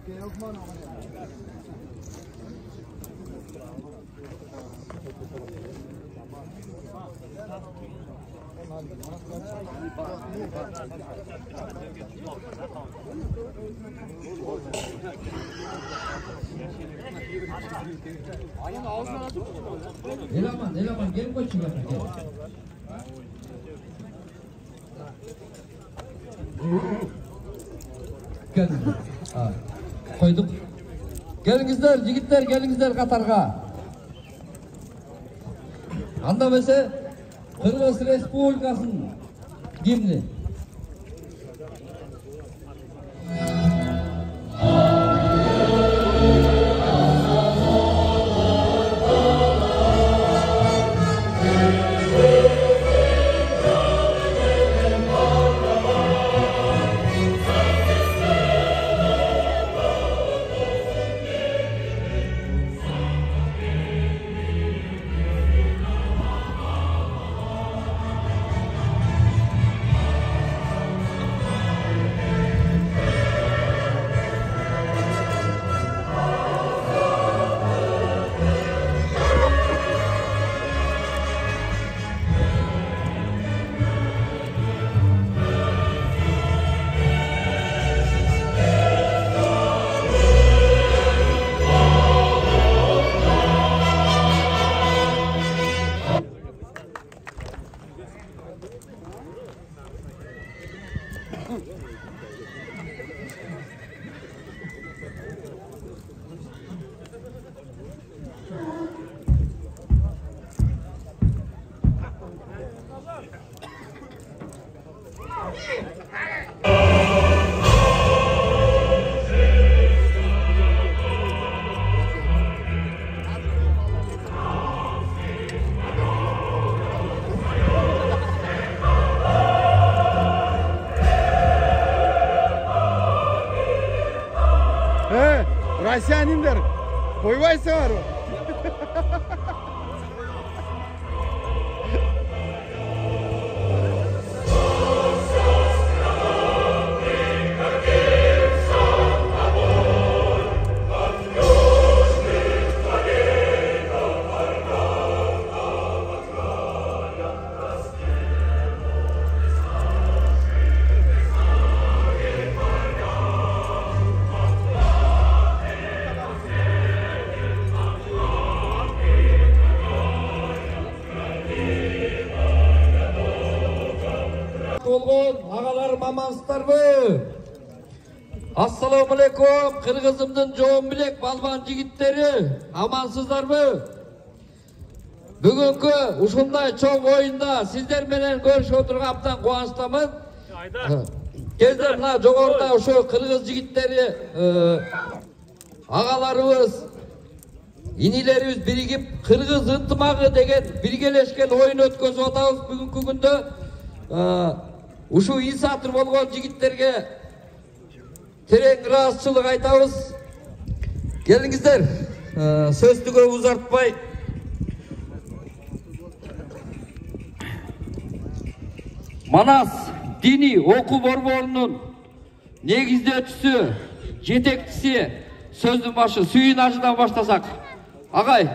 Eleman gel koçum gel. Gelin. Koyduk. Gelinizler, yigitler gelinizler Katarga. Anda mesela Kırgız Respublikası'nın gimni. Россияниндар, койбайсыңар. Ağalarım amansızlarmı? Assalamu alaikum, Kırgızımdın çoğun bilek balban jigitleri, amansızlarmı? Bugünkü uşunday çoğun oyunda sizler menen görüşüp oturgaptan kuvançtaman. Kezder mına jogorda uşu Kırgız jigitleri, ağalarыбыз, inilerimiz birigip Kırgız ıntımagı degen birgeleşken oyun ötközüp atабыз бүгүнкү күндө. Uşu insatır bolgon jigitlerge tereң ыраазычылык айтабыз. Келиңиздер, сөздү көп узартпай. Манас дини окуу борборунун негиздөөчүсү, жетекчиси сөздүн башы Сүйүн Ажыдан баштасак. Агай.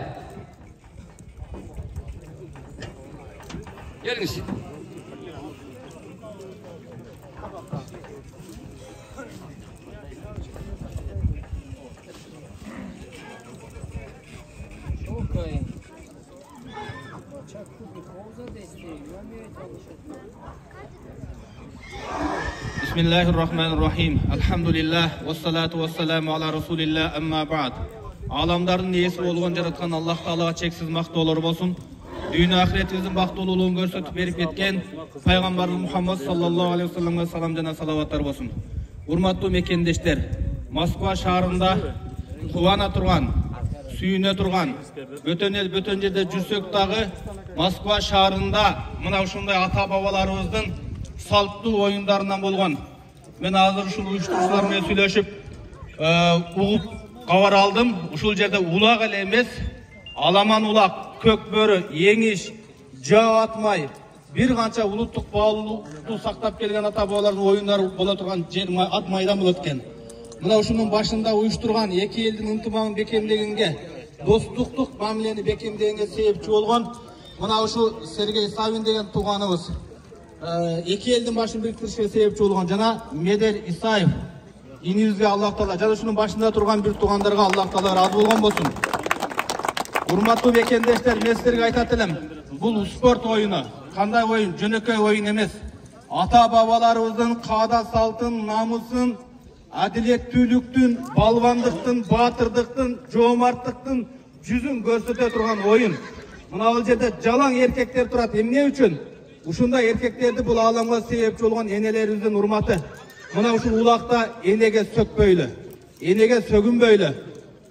Келиңиз. Bismillahirrahmanirrahim. Elhamdülillah. Vessalatu vesselamu ala Resulillah. Amma ba'd. Alamdardын ээси болгон жараткан Аллах Таалага чексиз мактоолор болсун. Дүйнө ахиретибиздин бактылуулугун көрсөтүп берип кеткен пайгамбарыбыз Мухаммад саллаллаху алейхи вассаламга салам жана салаваттар болсун. Урматтуу мекендештер, Москва шаарында кубана турган, сүйүнө турган, бөтөн жерде жүрсөк дагы Москва шаарында мына ушундай ата бабаларыбыздын салттуу оюндарынан болгон. Мен азыр ушул уюштуруучулар менен сүйлөшүп, угуп кабар алдым. Ушул жерде улак эле эмес, аламан улак, көк бөрү, эңиш, жөө атмай, бир канча улуттук баалуулукту сактап келген ата бабалардын оюндары боло турган жер ат майдан болот экен. мына ушунун башында уюштурган эки элдин ынтымагын бекемдегенге, достуктук мамилени бекемдегенге себепчи болгон мына ушу Сергей Савин деген тууганыбыз, эки элдин башын бириктиришке себепчи болгон жана Медель Исаев инибизге Аллах Таала жана ушунун башында турган бир туугандарга Аллах Таала разы болгон болсун. Урматтуу бекемдештер, мен силерге айтат элем, бул спорт оюну, кандай оюн, жөнөкөй оюн эмес. Ата бабаларыбыздын каада салтын, намысын, адилеттүүлүктүн, балбандыктын, баатырдыктын, жоомарттыктын жүзүн көрсөтө турган оюн. Мына бул жерде жалаң эркектер турат. Эмне үчүн? Ушундай эркектерди бул ааламга себепчи болгон энелерибиздин урматы. Мына ушул улакта энеге сөкпөйлү, энеге сөгүнбөйлү.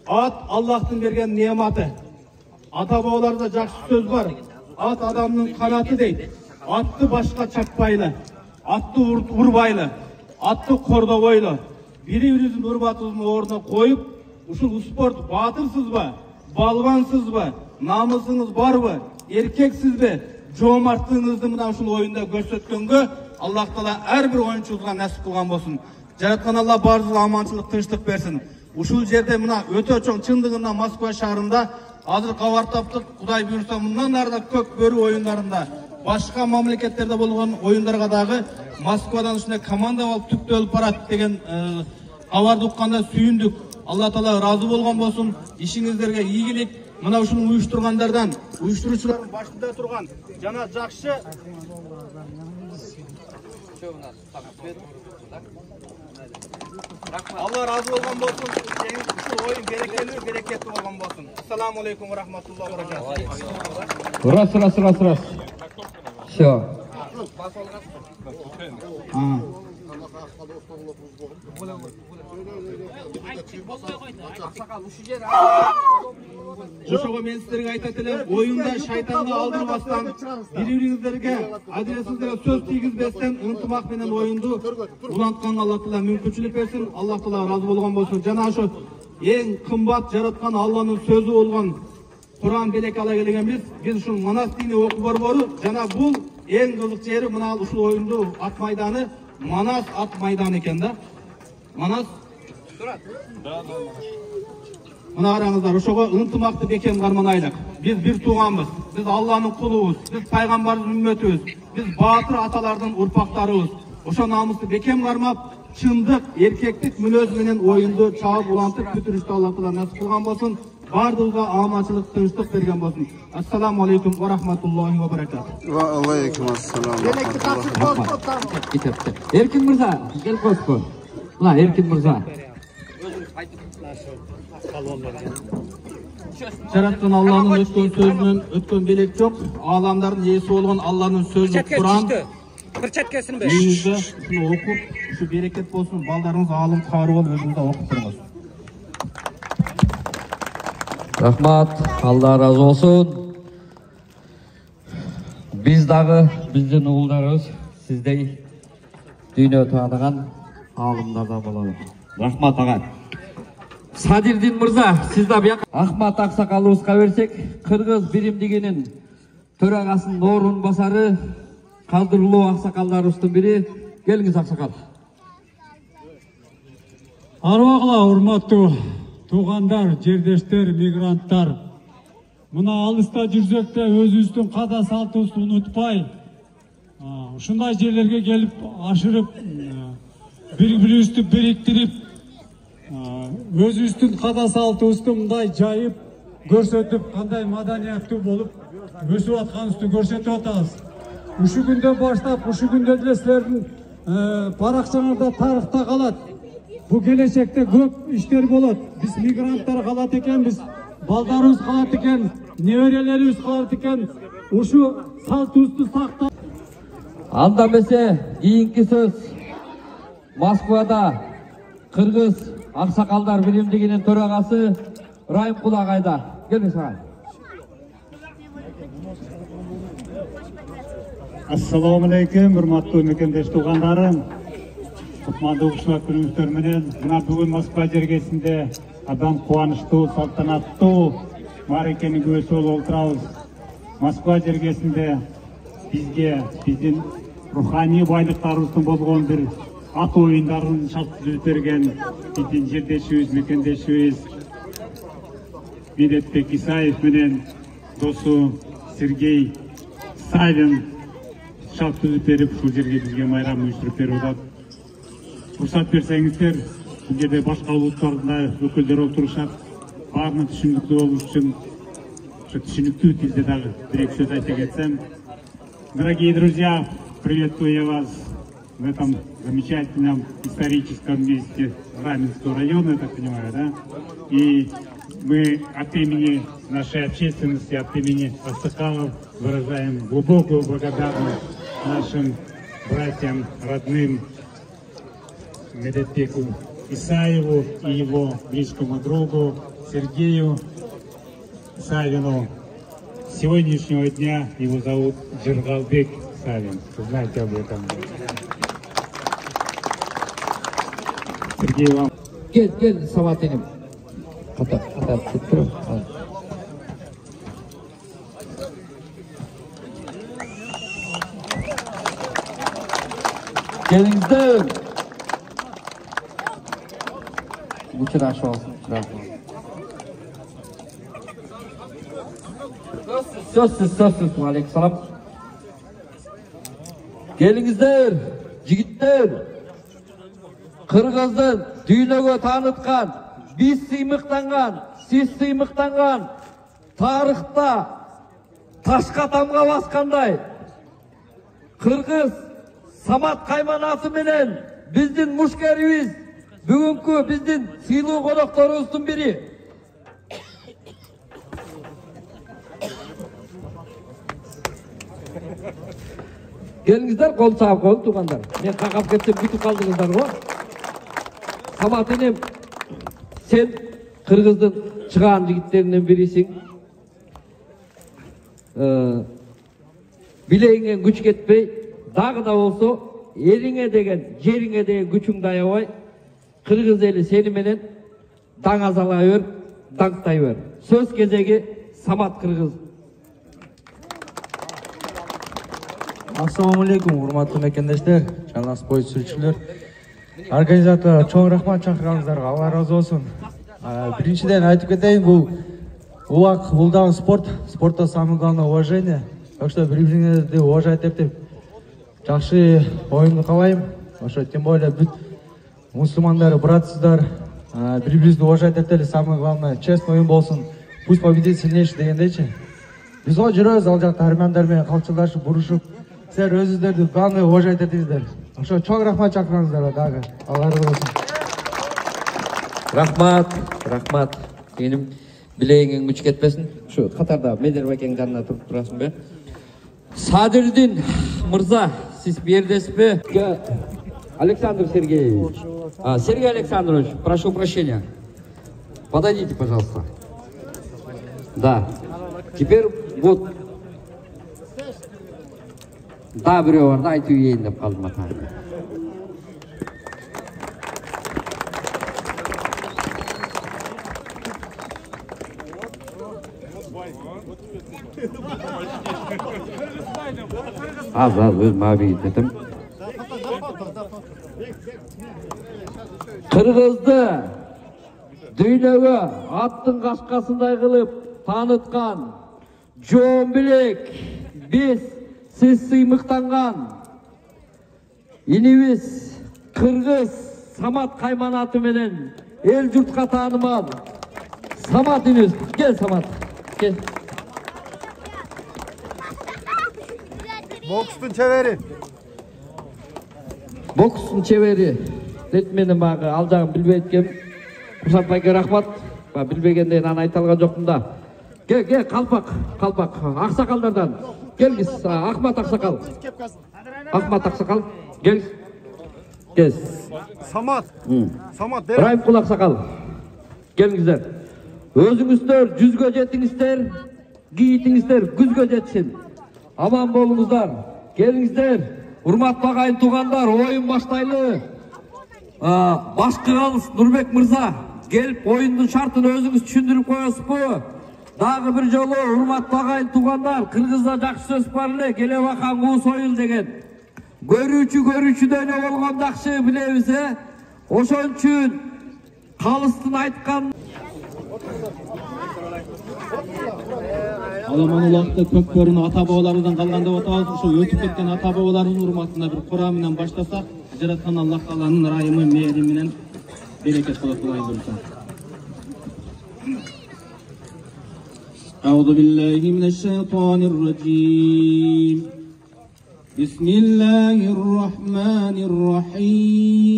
Ат Аллахтын берген неаматы. Ата бабаларда жакшы сөз бар. Ат адамдын канаты дейт. Атты башка чаппайлы, атты урбайлы, атты кордобойлу. Бири-бирибиздин урматыбыздын ордуна коюп, ушул спорт баатырсызбы, балбансызбы, намысыңыз барбы, эркексизби, жоомарттыгыңызды мына ушул оюнда көрсөткөнгө Аллах Таала ар бир оюнчубузга насип кылган болсун. Жараткан Алла баарыбызга аманчылык, тынчтык берсин. Ушул жерде мына өтө чоң чындыгында Москва шаарында азыр кабар таптык. Кудай буйрса мындан ары да көк бөрү оюндарында, башка мамлекеттерде болгон оюндарга дагы Москвадан ушундай команда болуп түптөлүп барат деген кабарды укканда сүйүндүк. Алла Таала разы болгон болсун. Ишиңиздерге ийгилик. Мына ушуну уюштургандардан, уюштуруучулардын башында турган жана жакшы Allah razı olgan bolsun. Şu oyun berekeli, bereketli olgan bolsun. Assalamu alaikum ve rahmetullahi ve berekatuhu. Раз. Все. Ошого мен силерге айтат элем, оюнда шайтанга алдырбастан, бири-бириңиздерге адилетсиздерге сөз тийгизбестен ынтымак менен оюнду улантканга Алла Таала мүмкүнчүлүк берсин. Аллах Таала разы болгон болсун. Жана ошо эң кымбат жараткан Алланын сөзү болгон Кур'ан белек ала келгенбиз. Биз ушул Манас дини окуу борбору жана бул эң кызык жери мына ушул оюнду ат майданы Манас ат майданы экен да. Манас Мына караңыздар, ошого ынтымакты бекем карманайлык. Биз бир тууганбыз. Биз Алланын кулубуз. Биз пайгамбардын үммөтүбүз. Биз баатыр аталардын урпактарыбыз. Ошо намысты бекем кармап, чындык, эркектик мүнөз менен оюнду чаап улантып бүтүрүштү Алла Таала насип кылган болсун. Бардыгыга аманчылык, тынчтык берген болсун. Ассаламу алейкум ва рахматуллахи ва баракатух. Ва алейкум ассалам. Эркин мырза, кел коскон. Мына Эркин мырза. Жараткан Алланын өткөн сөзүнөн өткөн белек жок. Ааламдардын ээси болгон Алланын сөзү Кур'ан. Кырчаткесин бе. Үйүңүздө ушуну окуп, ушу берекет болсун. Балдарыңыз аалым кары болуп өзүңүздө окуп туруңуз. Рахмат, Алла разы болсун. Биз дагы биздин угулдарыбыз сиздей дүйнө тааныган аалымдардан бололу. Рахмат ага. Садирдин мырза, сиз да бияк Ахмат аксакалыбызга берсек, Кыргыз биримдигинин төрагасынын орун басары кадырлуу аксакалдарыбыздын бири. Келиңиз аксакал. Арбагыла урматтуу туугандар, жердештер, мигранттар. Мына алыста жүрсек те өзүбүздүн када салтыбызды унутпай, ушундай жерлерге келип ашырып, бири-бирибизди бириктирип, өзүбүздүн када салтыбызды мындай жайып, көрсөтүп, кандай маданияттуу болуп өсүп атканыбызды көрсөтүп атабыз. Ушу күндөн баштап, ушу күндө деле силердин баракчаңарда тарыхта калат. Бу келечекте көп иштер болот. Биз мигранттар калат экенбиз, балдарыбыз калат экен, неберелерибиз калат экен. Ушу салтыбызды сактап. Анда эмесе кийинки сөз Москвада Кыргыз аксакалдар биримдигинин төрагасы Райымкул агайда. Келиңиз агай. Ассаламу алейкум, урматтуу мекендеш туугандарым. Кутмандуу ушуна күнүңүздөр менен мына бүгүн Москва жергесинде абдан кубанычтуу, салтанаттуу мааракенин күбөсү болуп отурабыз. Москва жергесинде бизге биздин руханий байлыктарыбыздын болгон бир ат ойындарын шарт түзіп берген биздин жердешибиз, мекендешибиз Медетбек Исаев менен досу Сергей Савин шарт түзіп берип, ушул жерге бизге майрам уюштуруп берип атат. Уруксат берсеңиздер, бул жерде башка улуттардын да өкүлдөрү отурушат. Баарына түшүнүктүү болуш үчүн түшүнүктүү тилде дагы бир-эки сөз айта кетсем. Дорогие друзья, приветствую я вас в этом замечательном историческом месте Раменского района, я так понимаю, да? И мы от имени нашей общественности, от имени аксакалов выражаем глубокую благодарность нашим братьям, родным Медетбеку Исаеву и его близкому другу Сергею Савину. С сегодняшнего дня его зовут Джергалбек Савин. Вы знаете об этом. Сергей, вам. Gel Sabahattin'im. Atar tuttur. Gelinizler. Bu çırağı aşağı olsun. Sözsüz. Aleykümselam. Gelinizler, jigitler. Kırgızdın düynögө tanıtkan, biz sıymıktangan, siz sıymıktangan, tarıhta taşka tamga baskanday. Kırgız Samat kaymanası menen bizdin muşkerimiz, bugünkü bizdin sıylуу konoktorubуздун biri. Gelingizler, kol sağ kol tuğanlar. Men kakap ketsem bütüp kaldыңыздар go. Sabahattin'im, sen Kırgızdın çıkan jigitterinden birisin. Bileğine güç ketpey, dağı da olsa eline degen, жериңe degen güçüň dayabay, Kırgız eli seni menen daң azalay ber, daڭtay ber. Söz кезеги Samat Kırgız. Assalamu alaikum, урматтуу мекендештер, жана спорт сүрүүчүлөр. Организатор чоң рахмат чакырганыңыздарга, Алла разы болсун. Биринчиден айтып кетейин, бул улак, бул дагы спорт. Спортто самое главное уважение. Так что бири-бириңерди уважать этип, жакшы оюнду каалайм. Ошо тем более бүт мусулмандар, братсыздар, бири-бирибизди уважать этели, самое главное честный оюн болсун. Пусть победит сильнейший дегендейчи. Биз го жүрөбүз ал жакта армяндар менен калчылдашып, бурушуп, силер өзүңөрдү главное уважать этиңиздер. Ошо чоң рахмат чакырганыңыздарга дагы. Алла разы болсун. Рахмат. Сенин билегиңе күч кетпесин. Şu катарда Медербекең жанына туруп турасың бе? Садырдин мырза, сиз бу жердесизби? Александр Сергеевич. Сергей Александрович, прошу прощения. Подойдите, пожалуйста. Да. Теперь вот. Да, бирөө бар да, айтып ийин деп калдым ата. Az özüm abi dedim. Kırgızdı düynögö аттын кашкасындай кылып таанытқан жоон билек биз siz sıymıktangан inimiz Kırgız Samat kaymanatı menen el jurtка taanымал Samat inimiz. Gel Samat, gel. Bokstun çeveri. Detmenin bağı alacağım bilbeytkem. Kursat Bayke rahmat. Bilbegende nan ayta algan jokmун da. Gel kalpak. Aksakallardan. Gel biz Ahmet Aksakal. Gel. Samat. Rahim Kul Aksakal. Gelingizler. Özüңүздөр жүзгө жетиңиздер, кийитиңиздер күзгө жетсин. Aman bolуңуздар. Gelingizler. Урматтуу агайын туугандар, оюн баштайлы. Башкыгал Нурбек мырза, келип оюндун шартын өзүңүз түшүндүрүп коесузбу? Дагы бир жолу урматтуу агайын туугандар, Кыргызда жакшы сөз бар эле, келе бакан куу союл деген. Görүүчүдөн болгон жакшы билебиз. Ошон үчүн калыстын айткан Аламан улакты көкбөрүн ата бабаларыбыздан калган деп атабыз. Ошо өтүп кеткен ата бабаларыбыздын урматына бир Куран менен баштасак, жараткан Аллах Тааланын ырайымы, мээри менен берекет болот Кудай буйрса. أعوذ بالله من الشيطان الرجيم بسم الله الرحمن الرحيم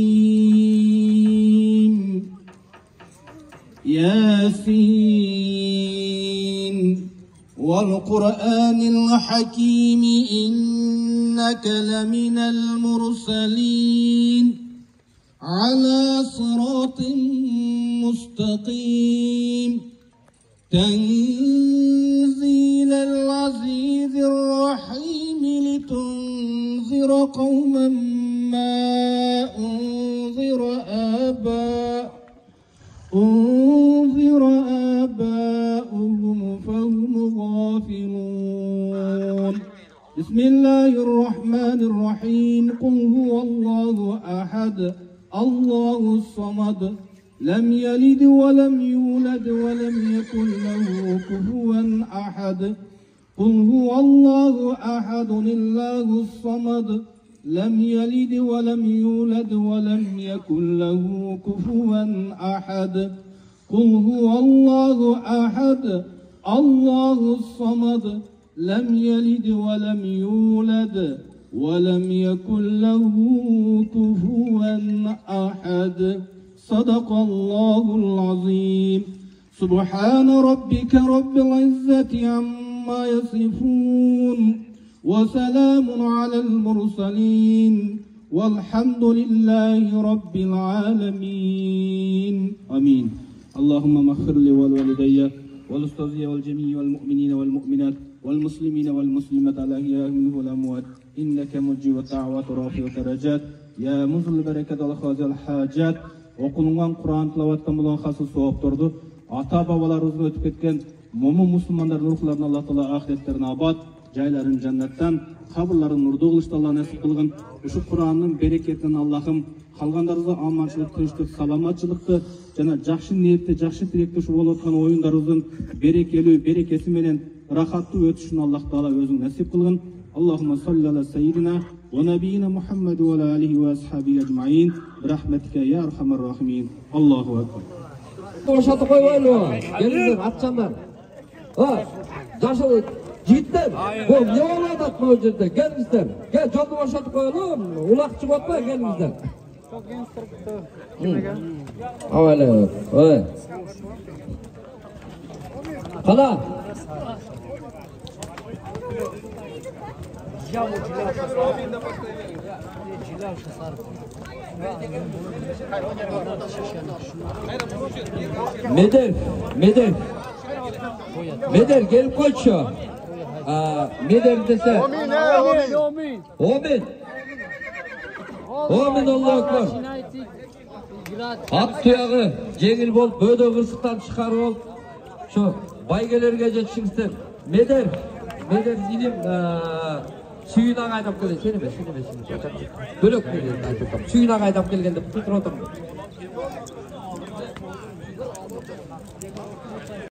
ياسين والقرآن الحكيم إنك لمن المرسلين على صراط مستقيم تنزيل العزيز الرحيم لتنذر قوما ما أنذر آباؤهم فهم غافلون بسم الله الرحمن الرحيم قل هو الله أحد الله الصمد لم يلد ولم يولد ولم يكن له كفوا أحد قل هو الله أحد الله الصمد لم يلد ولم يولد ولم يكن له كفوا أحد قل هو الله أحد الله الصمد لم يلد ولم يولد ولم يكن له كفوا أحد صدق الله العظيم سبحان ربك رب العزة عما يصفون وسلام على المرسلين والحمد لله رب العالمين آمين اللهم اغفر لي ولوالدي والأستاذية والجميع والمؤمنين والمؤمنات والمسلمين والمسلمات الأحياء منهم والأموات إنك مجيب الدعوات ورافع الدرجات يا منزل البركات والخازي الحاجات Okunulan Kur'an tilavattan bulan hasıl soğupturdu. Ata babalarımızın ötüp ketken mumun Müslümanların ruhlarına Allah Teala ahiretlerine abad, jayların cennetten, kabırların nurdu kılışta Allah nasip kılgın. Şu Kur'an'ın bereketinden Allah'ım kalganlarınızda amançılık, tinçlik, salamatçılıkты, jana жақшы ниетте, жақшы тілекте şu болып отқан oyunlarınızın berekesi menen rahatlı ötüşünü Allah Teala özün nasip kılgın. Allahümme salli ala seyyidina ونبينا محمد وعلى آله وأصحابه أجمعين برحمتك يا أرحم الراحمين الله أكبر. Boşaltı koymayın. Gelin atçanlar. Yaşlı cidden. Bu ne oladı atma o жерде? Gel bizden. Gel yolunu boşaltı koyalım. Ulakçı bakma gel bizden. Çok instruktör. Öyle. Öyle. Kala. Meder gelip koyçu. Meder dese. Omin Allahu Ekber. At tuyağı jengil bol, bödö kırсыктан çıkarı ol. Şu baygelerge жетишиңиздер. Meder ilim suyuna qaydap keldi. Seni be. Bölök keldi. Suyuna qaydap kelgende tutur otur.